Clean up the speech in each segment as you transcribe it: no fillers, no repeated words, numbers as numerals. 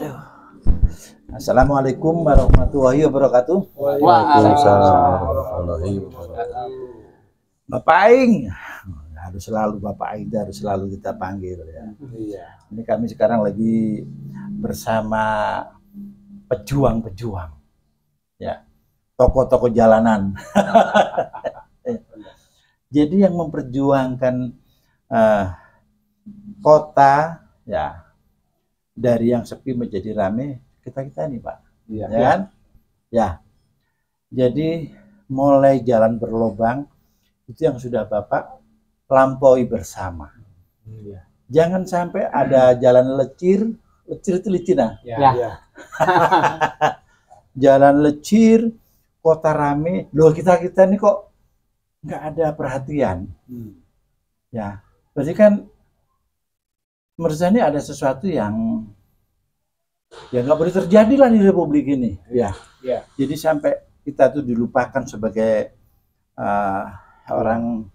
Aduh. Assalamualaikum warahmatullahi wabarakatuh. Waalaikumsalam warahmatullahi wabarakatuh. Bapak Aing, harus selalu Bapak Aing harus selalu kita panggil ya. Iya. Ini kami sekarang lagi bersama pejuang-pejuang, ya, tokoh-tokoh jalanan. Jadi yang memperjuangkan kota, ya, dari yang sepi menjadi rame, kita nih Pak. Iya. Ya kan? Ya. Jadi mulai jalan berlobang itu yang sudah Bapak lampaui bersama. Iya. Jangan sampai ada jalan lecir itu licin ah. Ya. Jalan lecir, kota rame. Loh kita nih kok nggak ada perhatian. Ya, berarti kan menurut saya ini ada sesuatu yang ya nggak boleh terjadi lah di Republik ini. Ya. Jadi sampai kita tuh dilupakan sebagai orang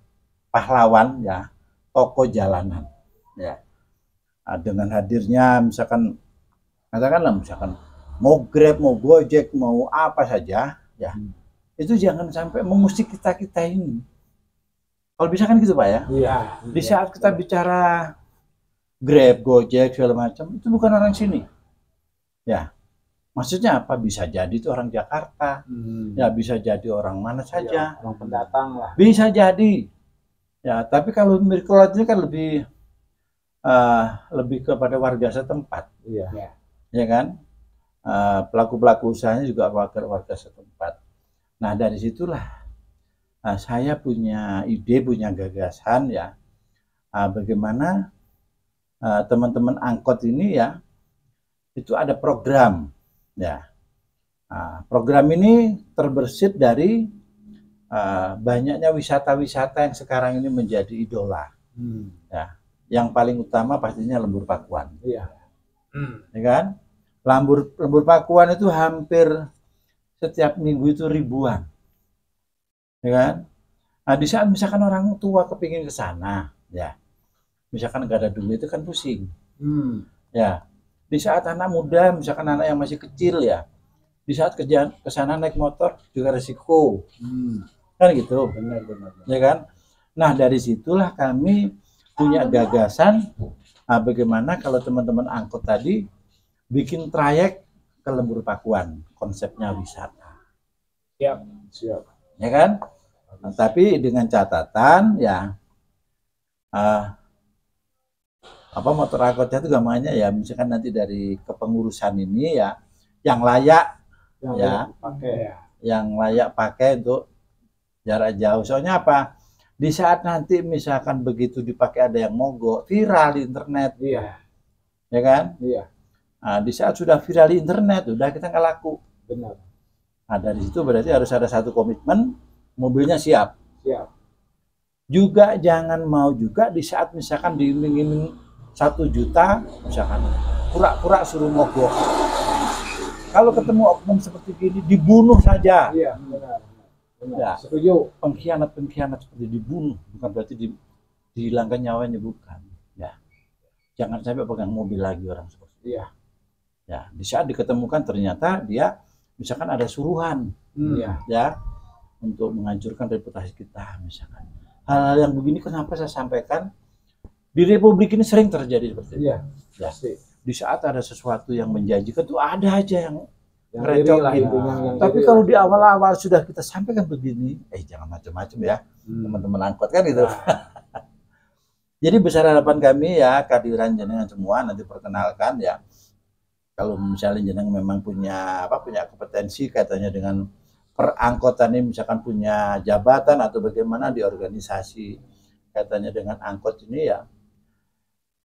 pahlawan, ya, tokoh jalanan, ya. Dengan hadirnya misalkan katakanlah misalkan mau Grab, mau Gojek, mau apa saja, ya, itu jangan sampai mengusik kita ini. Kalau bisa kan gitu Pak ya. Iya. Di saat kita bicara Grab, Gojek segala macam itu bukan orang sini, ya. Maksudnya apa? Bisa jadi itu orang Jakarta, ya, bisa jadi orang mana saja, Orang pendatang lah. bisa jadi, ya. Tapi kalau Miracle ini kan lebih kepada warga setempat, Iya. ya kan? Pelaku usahanya juga warga setempat. Nah dari situlah saya punya ide, punya gagasan, ya, bagaimana teman-teman angkot ini, ya, itu ada program, ya. Program ini terbersit dari banyaknya wisata-wisata yang sekarang ini menjadi idola, ya. Yang paling utama pastinya Lembur Pakuan, Iya. ya kan? Lembur Pakuan itu hampir setiap minggu itu ribuan, ya kan? Nah di saat misalkan orang tua kepingin ke sana, ya, misalkan nggak ada duit itu kan pusing, ya. Di saat anak muda, misalkan anak yang masih kecil, ya, di saat ke sana naik motor juga resiko, kan gitu, Benar. ya kan? Nah dari situlah kami punya gagasan, bagaimana kalau teman-teman angkot tadi bikin trayek ke Lembur Pakuan, konsepnya wisata, Siap. ya kan? Nah, tapi dengan catatan, ya, motor angkotnya itu gamanya, ya, misalkan nanti dari kepengurusan ini, ya, yang layak, ya, yang layak pakai untuk jarak jauh. Soalnya apa? Di saat nanti misalkan begitu dipakai ada yang mogok, viral di internet, Iya. ya kan? Iya. Nah, di saat sudah viral di internet, udah kita nggak laku. Benar. Nah, dari situ berarti harus ada satu komitmen, mobilnya siap. Siap. Juga jangan mau juga di saat misalkan diiming-iming 1 juta, misalkan pura-pura suruh mogok. Kalau ketemu oknum seperti ini, dibunuh saja. Iya, benar. Ya. Setuju. Pengkhianat seperti dibunuh, bukan berarti dihilangkan nyawanya, bukan. Ya. Jangan sampai pegang mobil lagi orang seperti itu. Iya. Ya, di saat diketemukan ternyata dia misalkan ada suruhan, ya, untuk menghancurkan reputasi kita, misalkan. Hal-hal yang begini kenapa saya sampaikan di Republik ini sering terjadi seperti itu. Iya. Ya. Pasti. Di saat ada sesuatu yang menjanjikan tuh ada aja yang Yang iri lah, intinya yang tapi iri kalau lah. di awal-awal sudah kita sampaikan begini, jangan macam-macam ya, teman-teman angkot kan gitu. Jadi besar harapan kami, ya, kehadiran jenengan semua nanti perkenalkan, ya. Kalau misalnya jenengan memang punya kompetensi katanya dengan perangkotan ini, misalkan punya jabatan atau bagaimana di organisasi katanya dengan angkot ini, ya.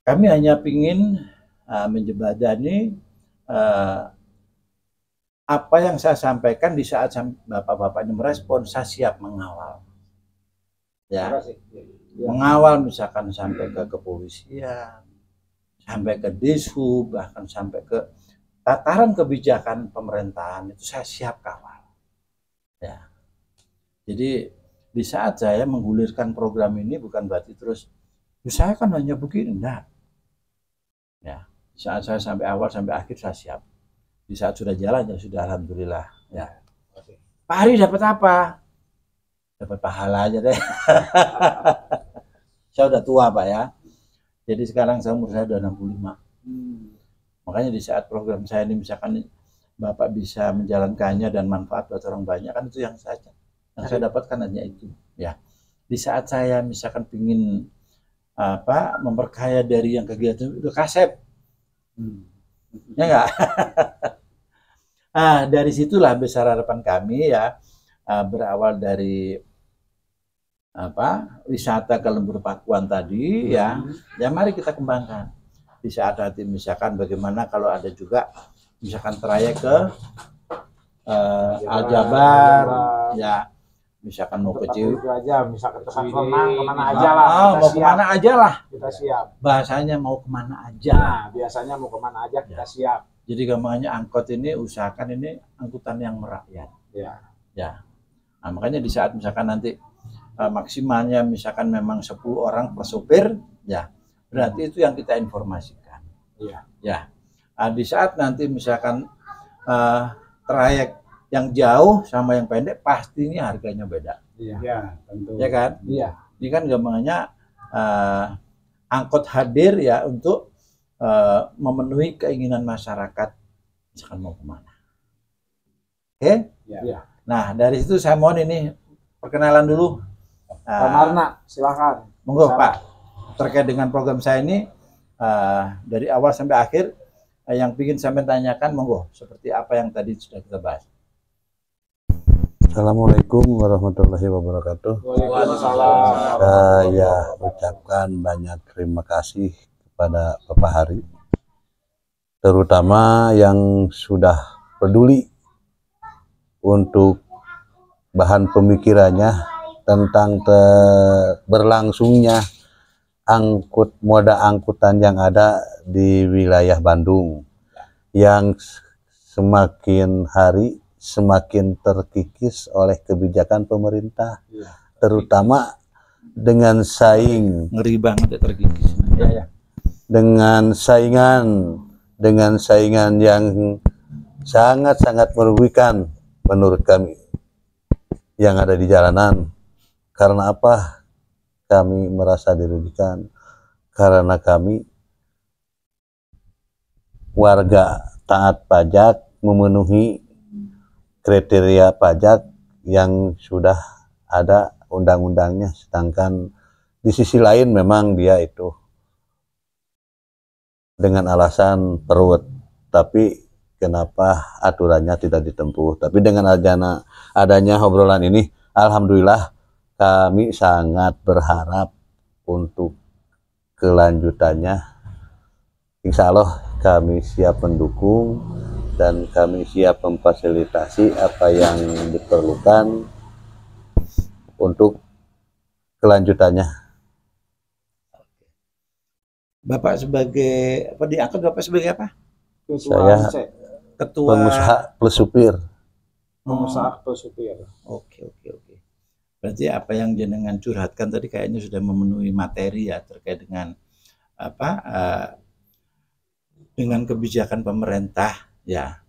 Kami hanya ingin menjembatani apa yang saya sampaikan di saat bapak-bapak ini merespon, saya siap mengawal, ya, mengawal misalkan sampai ke kepolisian, sampai ke Dishub, bahkan sampai ke tataran kebijakan pemerintahan, itu saya siap kawal, ya. Jadi di saat saya menggulirkan program ini bukan berarti terus saya kan hanya begini, enggak, ya. Di saat saya sampai awal sampai akhir saya siap. Di saat sudah jalan ya sudah alhamdulillah ya. Pak Hari dapat apa? Dapat pahala aja deh. Saya udah tua Pak ya. Jadi sekarang umur saya udah 65. Makanya di saat program saya ini misalkan Bapak bisa menjalankannya dan manfaat buat orang banyak, kan itu yang saya dapatkan hanya itu ya. Di saat saya misalkan pingin memperkaya dari yang kegiatan udah kasep, ya enggak. Dari situlah besar harapan kami ya, berawal dari wisata ke Lembur Pakuan tadi ya mari kita kembangkan. Di saat nanti misalkan bagaimana kalau ada juga misalkan trayek ke Aljabar ya, misalkan mau ke aja, misalkan ke Renang, kemana aja lah. Mau kemana aja lah. Kita siap. Bahasanya mau kemana aja. Nah, biasanya mau kemana aja kita siap. Jadi gampangnya angkot ini usahakan ini angkutan yang merakyat. Ya. Nah, makanya di saat misalkan nanti maksimalnya misalkan memang 10 orang per sopir, ya berarti itu yang kita informasikan. Ya. Di saat nanti misalkan trayek yang jauh sama yang pendek pastinya harganya beda. Iya, tentu. Ya kan? Iya. Ini kan gampangnya angkot hadir ya untuk memenuhi keinginan masyarakat misalkan mau kemana. Oke? Ya. Nah dari situ saya mohon ini perkenalan dulu. Pak Marna, silakan. Monggo Pak, terkait dengan program saya ini dari awal sampai akhir yang ingin saya tanyakan, monggo seperti apa yang tadi sudah kita bahas. Assalamualaikum warahmatullahi wabarakatuh. Waalaikumsalam. Saya ucapkan banyak terima kasih kepada Bapak Hari, terutama yang sudah peduli untuk bahan pemikirannya tentang berlangsungnya moda angkutan yang ada di wilayah Bandung, yang semakin hari semakin terkikis oleh kebijakan pemerintah, terutama dengan ngeri banget ya terkikis. Dengan saingan yang sangat merugikan menurut kami yang ada di jalanan. Karena apa kami merasa dirugikan? Karena kami warga taat pajak, memenuhi kriteria pajak yang sudah ada undang-undangnya, sedangkan di sisi lain memang dia itu dengan alasan perut, tapi kenapa aturannya tidak ditempuh. Tapi dengan adanya obrolan ini, alhamdulillah kami sangat berharap untuk kelanjutannya. Insya Allah kami siap mendukung dan kami siap memfasilitasi apa yang diperlukan untuk kelanjutannya. Bapak sebagai apa diangkat Bapak sebagai apa? Saya Ketua pengusaha plus supir. Pengusaha plus supir. Oke. Berarti apa yang jenengan curhatkan tadi kayaknya sudah memenuhi materi ya terkait dengan dengan kebijakan pemerintah ya.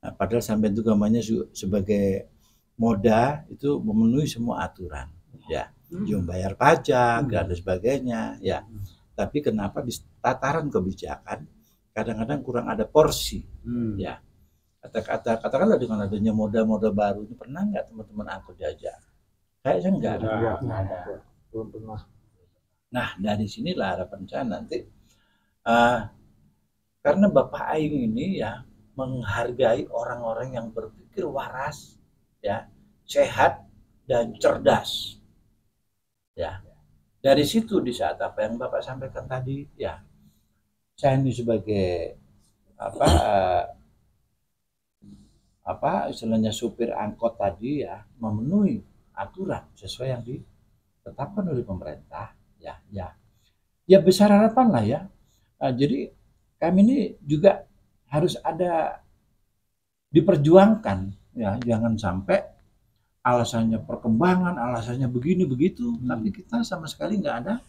Nah, padahal sampai itu gambarnya sebagai moda itu memenuhi semua aturan ya, bayar pajak dan sebagainya ya. Tapi kenapa di tataran kebijakan kadang-kadang kurang ada porsi ya. Katakanlah dengan adanya moda-moda baru ini, pernah nggak teman-teman aku diajak? Kayaknya enggak ada. Belum pernah. Nah dari sinilah harapan saya nanti karena Bapak Aing ini ya menghargai orang-orang yang berpikir waras ya, sehat dan cerdas ya. Dari situ di saat apa yang Bapak sampaikan tadi ya, saya ini sebagai istilahnya supir angkot tadi ya, memenuhi aturan sesuai yang ditetapkan oleh pemerintah ya besar harapan lah ya. Jadi kami ini juga harus ada diperjuangkan ya, jangan sampai alasannya perkembangan, alasannya begini begitu, tapi kita sama sekali nggak ada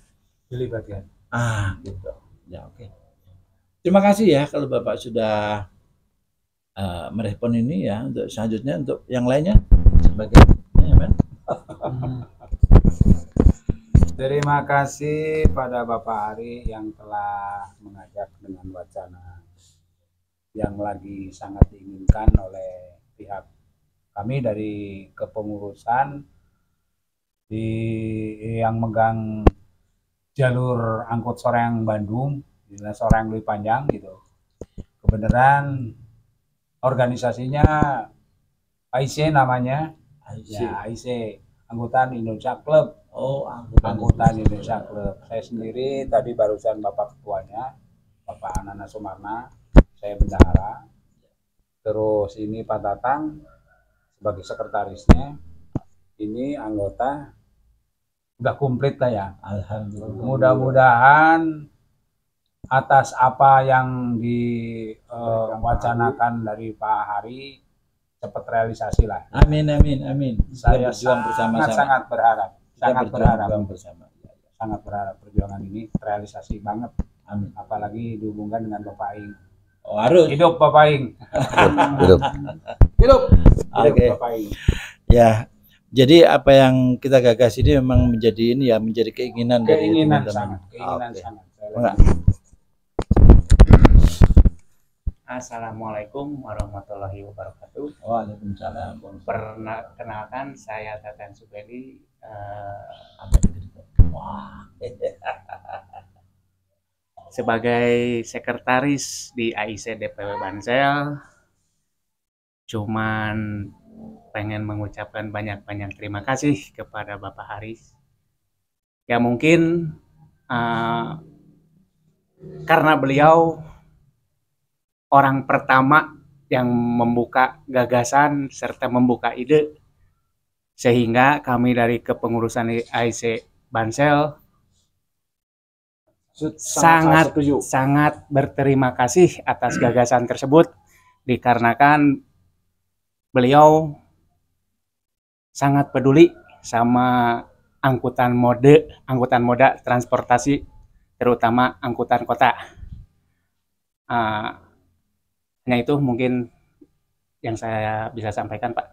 dilibatkan. gitu ya. Oke. Terima kasih ya kalau Bapak sudah merespon ini ya. Untuk selanjutnya untuk yang lainnya sebagai ya, Pak. Terima kasih pada Bapak Ari yang telah mengajak dengan wacana yang lagi sangat diinginkan oleh pihak kami dari kepengurusan yang megang jalur angkut Soreang Bandung, Soreang lebih panjang gitu. Kebenaran organisasinya AIC namanya, ya AIC, Angkutan Indonesia Club. Oh, Angkutan Indonesia Club. Saya sendiri tadi barusan Bapak Ketuanya, Bapak Anana Sumarna, saya bendahara. Terus ini Pak Tatang sebagai sekretarisnya. Ini anggota udah komplit lah ya. Alhamdulillah. Mudah-mudahan atas apa yang diwacanakan dari Pak Hari cepat realisasi lah. Amin, amin, amin. Saya berjuang bersama-sama. sangat berharap. Sangat berharap. Bersama. Sangat berharap perjuangan ini terrealisasi banget. Amin. Apalagi dihubungkan dengan Bapak Aing. Oh, harus. Hidup Bapak Aing. Hidup. Hidup. Oke. Bapak Aing. Ya. Jadi apa yang kita gagas ini memang menjadi ini ya, menjadi keinginan dari teman-teman. Keinginan sangat. Enggak. Assalamualaikum warahmatullahi wabarakatuh. Waalaikumsalam. Perkenalkan saya Teten Subeli. Sebagai sekretaris di AIC DPW Bansel, cuman pengen mengucapkan banyak-banyak terima kasih kepada Bapak Haris. Ya mungkin karena beliau orang pertama yang membuka gagasan serta membuka ide, sehingga kami dari kepengurusan AIC Bansel sangat berterima kasih atas gagasan tersebut, dikarenakan beliau sangat peduli sama angkutan moda transportasi, terutama angkutan kota. Hanya itu mungkin yang saya bisa sampaikan, Pak.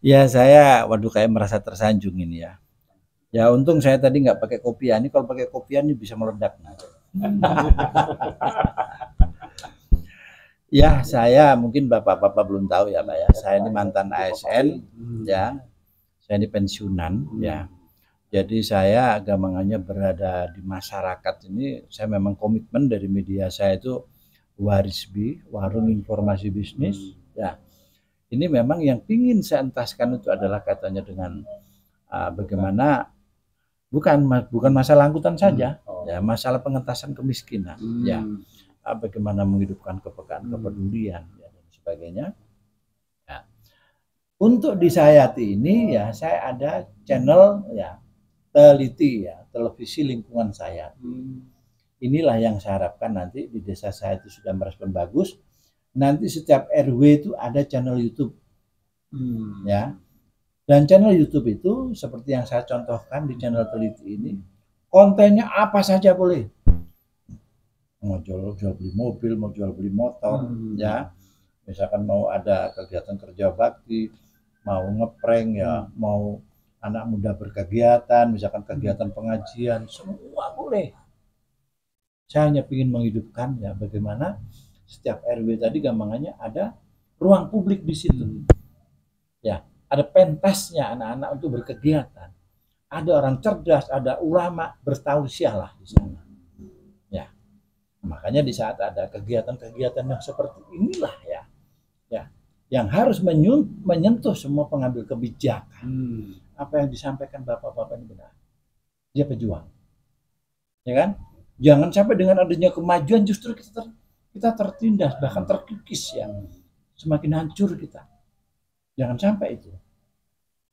Ya saya, waduh kayak merasa tersanjung ini ya. Ya untung saya tadi nggak pakai kopiah. Ini kalau pakai kopiah ini bisa meledak. Ya saya mungkin bapak-bapak belum tahu ya Pak ya. Saya ini mantan ASN ya. Saya ini pensiunan ya. Jadi saya gampangnya berada di masyarakat ini. Saya memang komitmen dari media saya itu Warisbi, Warung Informasi Bisnis ya. Ini memang yang ingin saya entaskan itu adalah katanya dengan bagaimana bukan masalah angkutan saja, ya masalah pengentasan kemiskinan, ya bagaimana menghidupkan kepekaan, kepedulian, ya, dan sebagainya. Ya. Untuk di Sayati ini ya saya ada channel ya teliti ya televisi lingkungan saya. Inilah yang saya harapkan nanti di desa saya itu sudah merespon bagus. Nanti setiap RW itu ada channel YouTube, ya. Dan channel YouTube itu seperti yang saya contohkan di channel teliti ini, kontennya apa saja boleh. Mau jual beli mobil, mau jual beli motor, ya. Misalkan mau ada kegiatan kerja bakti, mau ngeprank ya, mau anak muda berkegiatan, misalkan kegiatan pengajian, semua boleh. Saya hanya ingin menghidupkan ya bagaimana setiap RW tadi gampangannya ada ruang publik di situ. Ya, ada pentasnya anak-anak untuk berkegiatan. Ada orang cerdas, ada ulama bertausiah lah di sana. Ya. Makanya di saat ada kegiatan-kegiatan yang seperti inilah ya. Ya, yang harus menyentuh semua pengambil kebijakan. Apa yang disampaikan Bapak-bapak ini benar. Dia pejuang. Ya kan? Jangan sampai dengan adanya kemajuan justru kita tertindas, bahkan terkikis ya. Semakin hancur kita. Jangan sampai itu.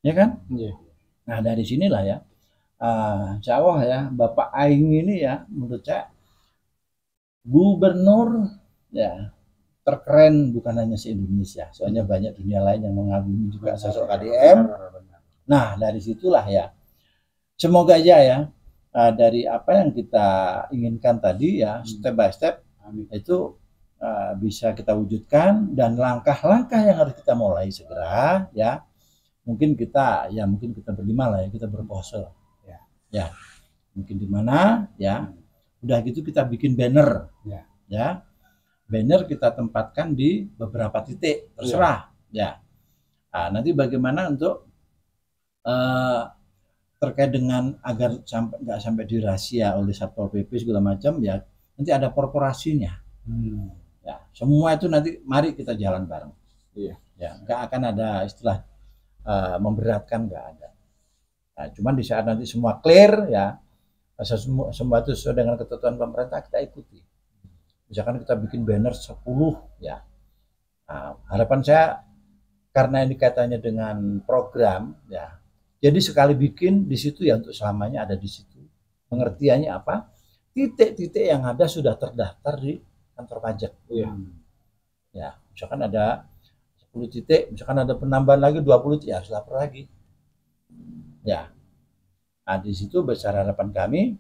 Ya kan? Nah dari sinilah ya. Insya Allah ya, Bapak Aing ini ya, menurut saya gubernur ya terkeren bukan hanya se-Indonesia. Soalnya banyak dunia lain yang mengagumi juga sosok KDM. Nah dari situlah ya. semoga aja ya dari apa yang kita inginkan tadi ya, step by step itu bisa kita wujudkan, dan langkah-langkah yang harus kita mulai segera ya. Mungkin kita berlima lah ya, kita berpose ya mungkin di mana ya, udah gitu kita bikin banner ya, banner kita tempatkan di beberapa titik terserah ya. Nah, nanti bagaimana untuk terkait dengan agar nggak sampai dirahasia oleh Satpol PP segala macam ya, nanti ada korporasinya ya, semua itu nanti mari kita jalan bareng ya, nggak akan ada istilah memberatkan, nggak ada. Nah, cuman di saat nanti semua clear ya, semua itu sesuai dengan ketentuan pemerintah, kita ikuti. Misalkan kita bikin banner 10 ya. Nah, harapan saya karena ini kaitannya dengan program ya, jadi sekali bikin di situ ya untuk selamanya ada di situ. Pengertiannya apa? Titik-titik yang ada sudah terdaftar di kantor pajak. Ya, misalkan ada 10 titik, misalkan ada penambahan lagi 20 titik, harus lapor lagi. Ya. Nah, di situ besar harapan kami,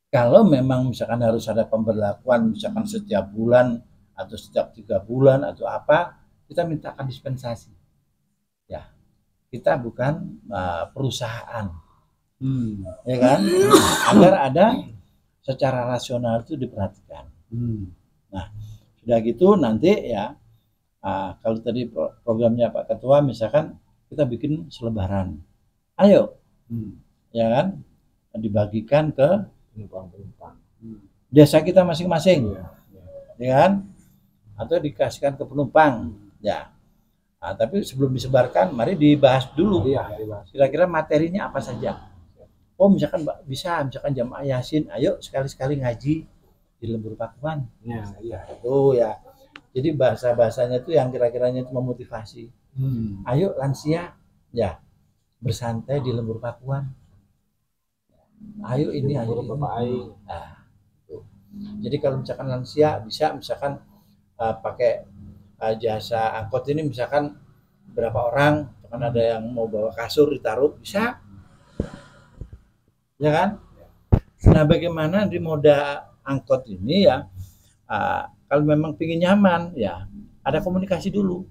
kalau memang misalkan harus ada pemberlakuan misalkan setiap bulan atau setiap 3 bulan atau apa, kita mintakan dispensasi. Ya. Kita bukan perusahaan. Ya kan? Agar ada secara rasional itu diperhatikan. Nah, sudah gitu nanti ya, kalau tadi programnya Pak Ketua misalkan kita bikin selebaran, ayo ya kan, dibagikan ke penumpang desa kita masing-masing ya kan, atau dikasihkan ke penumpang ya. Nah, tapi sebelum disebarkan mari dibahas dulu kira-kira materinya apa saja. Oh misalkan misalkan jamaah Yasin, ayo sekali-sekali ngaji di Lembur Pakuan itu ya. Jadi bahasa-bahasanya itu yang kira-kiranya itu memotivasi. Ayo lansia ya bersantai di Lembur Pakuan. Ayo ini ayo Bapak Aing. Nah, jadi kalau misalkan lansia bisa misalkan pakai jasa angkot ini, misalkan berapa orang, misalkan ada yang mau bawa kasur ditaruh bisa. Ya kan? Nah, bagaimana di moda angkot ini ya, kalau memang pingin nyaman ya ada komunikasi dulu.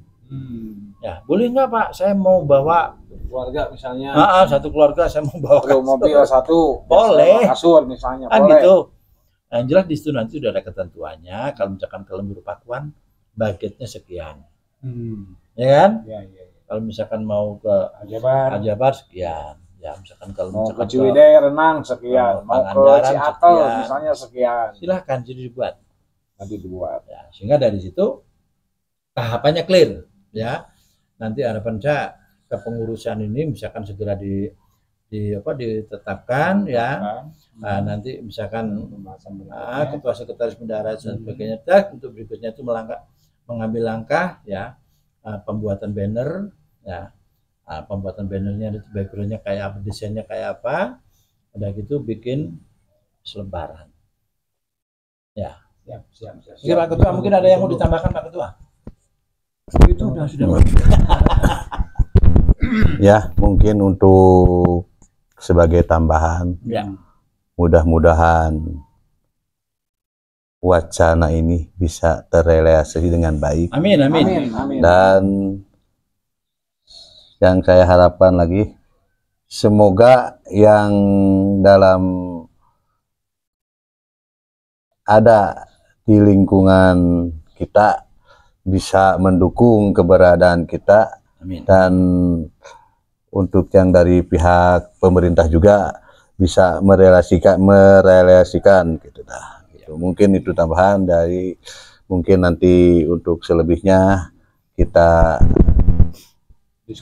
Ya boleh nggak Pak, saya mau bawa keluarga misalnya, satu keluarga saya mau bawa kasur, mobil satu boleh kasur misalnya kan boleh. Gitu. Nah, yang jelas di situ nanti sudah ada ketentuannya, kalau misalkan ke Lembur Pakuan budgetnya sekian, ya kan? Kalau misalkan mau ke Aljabar sekian. Ya misalkan kalau mau misalkan ke Ciwidey renang sekian, mau ke Ciatel misalnya sekian, silahkan jadi dibuat. Nanti dibuat. Ya, sehingga dari situ tahapannya clear ya. Nanti harapan saya kepengurusan ini misalkan segera ditetapkan ya. Nah, nanti misalkan ketua sekretaris bendahara dan sebagainya, untuk berikutnya itu mengambil langkah ya, pembuatan banner ya. Pembuatan bannernya itu backgroundnya kayak apa, desainnya kayak apa, udah gitu bikin selebaran ya. Siap. Pak Ketua, mungkin ada yang mau ditambahkan Pak Ketua? Itu sudah ya, mungkin untuk sebagai tambahan ya, mudah-mudahan wacana ini bisa terrealisasi dengan baik. Amin. Dan yang saya harapkan lagi, semoga yang dalam ada di lingkungan kita bisa mendukung keberadaan kita. Amin. Dan untuk yang dari pihak pemerintah juga bisa merealisasikan gitu dah. Gitu. Mungkin itu tambahan dari, mungkin nanti untuk selebihnya kita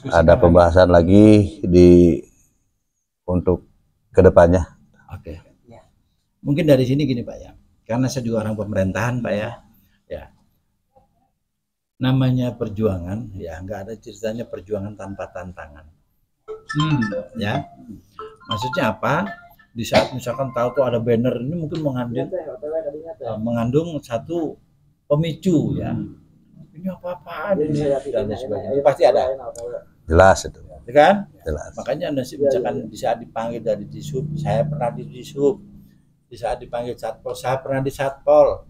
ada pembahasan lagi untuk kedepannya. Oke. Mungkin dari sini gini Pak ya, karena saya juga orang pemerintahan Pak ya. Namanya perjuangan ya, nggak ada ceritanya perjuangan tanpa tantangan. Ya, maksudnya apa? Di saat misalkan tahu tuh ada banner ini, mungkin mengandung satu pemicu ya. Ini apa-apaan ini dan sebagainya. Itu pasti ada. Jelas itu. ya kan? Jelas. Makanya misalkan di saat dipanggil dari Disub, saya pernah di Disub. Di saat dipanggil Satpol, saya pernah di Satpol.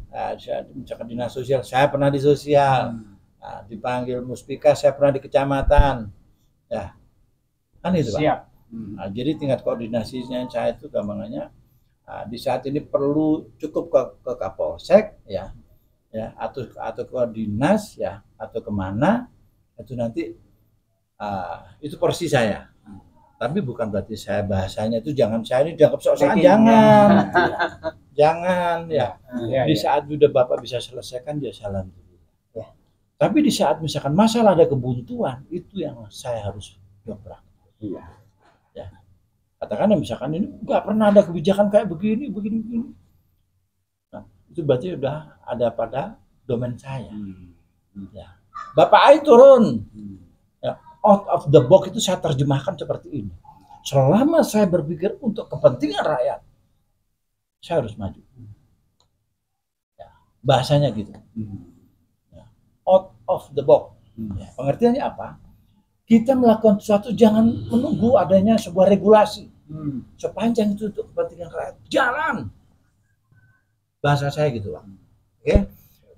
Nah, misalkan dinas sosial, saya pernah di sosial. Nah, dipanggil Muspika, saya pernah di kecamatan. Ya, kan itu Pak. Siap. Nah, jadi tingkat koordinasinya saya itu gampangannya di saat ini perlu cukup ke Kapolsek ya atau ke dinas ya atau kemana itu nanti itu porsi saya. Tapi bukan berarti saya bahasanya itu jangan saya ini dianggap sok-sokan, jangan. Jangan ya. Di saat sudah Bapak bisa selesaikan ya salam dulu. Ya. Tapi di saat misalkan masalah ada kebuntuan itu yang saya harus dobrak. Iya. Ya. Katakan misalkan ini nggak pernah ada kebijakan kayak begini. Nah, itu berarti udah ada pada domain saya. Ya. Bapak Ai turun. Ya. Out of the box itu saya terjemahkan seperti ini. Selama saya berpikir untuk kepentingan rakyat, saya harus maju. Ya. Bahasanya gitu. Ya. Out of the box. Ya. Pengertiannya apa? Kita melakukan sesuatu jangan menunggu adanya sebuah regulasi. Sepanjang itu untuk kepentingan rakyat, jalan. Bahasa saya gitu Bang. Oke.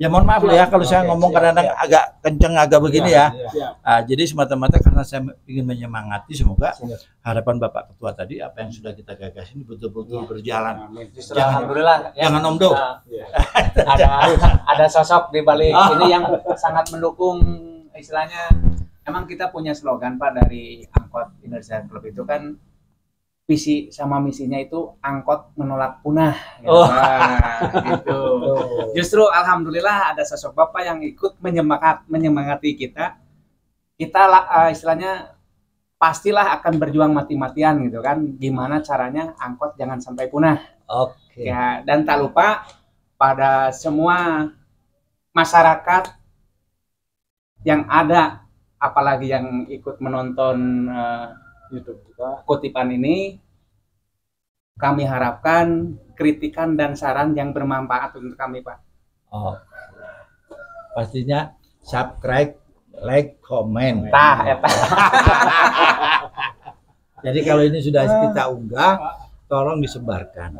Ya mohon maaf ya kalau saya ngomong kadang-kadang agak kenceng agak begini ya. Jadi semata-mata karena saya ingin menyemangati semoga harapan Bapak Ketua tadi apa yang sudah kita gagas ini betul-betul berjalan. Alhamdulillah. Jangan omdo. Ada sosok di balik ini yang sangat mendukung istilahnya. Emang kita punya slogan Pak dari Angkot Indonesia Club itu kan visi sama misinya itu angkot menolak punah. Gitu. Gitu. Justru alhamdulillah ada sosok Bapak yang ikut menyemangati kita. Kita istilahnya pastilah akan berjuang mati-matian gitu kan. Gimana caranya angkot jangan sampai punah. Oke. Ya, dan tak lupa pada semua masyarakat yang ada, apalagi yang ikut menonton YouTube juga kutipan ini, kami harapkan kritikan dan saran yang bermanfaat untuk kami Pak. Oh, pastinya subscribe, like, comment. Jadi kalau ini sudah kita unggah, tolong disebarkan,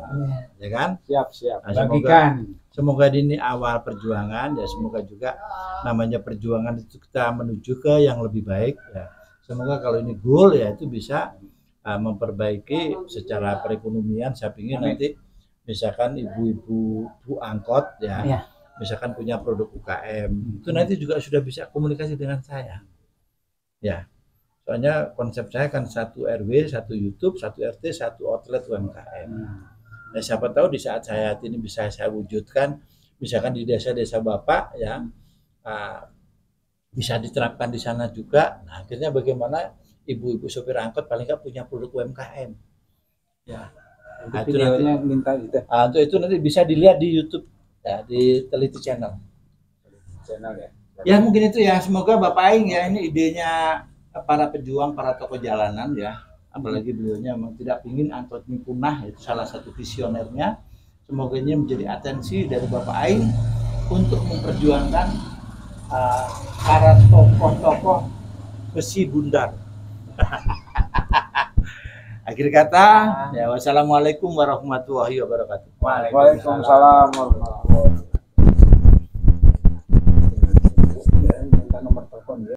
ya kan? Siap. Nah, Bagikan. Semoga ini awal perjuangan ya, semoga juga namanya perjuangan itu kita menuju ke yang lebih baik ya. Semoga kalau ini goal ya itu bisa memperbaiki secara perekonomian. Saya ingin nanti misalkan ibu-ibu angkot ya, misalkan punya produk UKM, itu nanti juga sudah bisa komunikasi dengan saya. Ya. Soalnya konsep saya kan 1 RW, 1 YouTube, 1 RT, 1 outlet UMKM. Nah, siapa tahu di saat saya ini bisa saya wujudkan, misalkan di desa-desa Bapak ya, bisa diterapkan di sana juga. Nah, akhirnya bagaimana ibu-ibu sopir angkot paling nggak punya produk UMKM. Ya. Nah, itu nanti minta itu. Untuk itu nanti bisa dilihat di YouTube ya, di Teliti Channel. Ya. Ya mungkin itu ya. Semoga Bapak Aing ya ini idenya para pejuang, para tokoh jalanan ya. Apalagi beliaunya memang tidak ingin angkot ini punah, itu salah satu visionernya. Semoga ini menjadi atensi dari Bapak Aing untuk memperjuangkan para tokoh-tokoh besi bundar. Akhir kata, ya wassalamualaikum warahmatullahi wabarakatuh. Waalaikumsalam warahmatullahi wabarakatuh.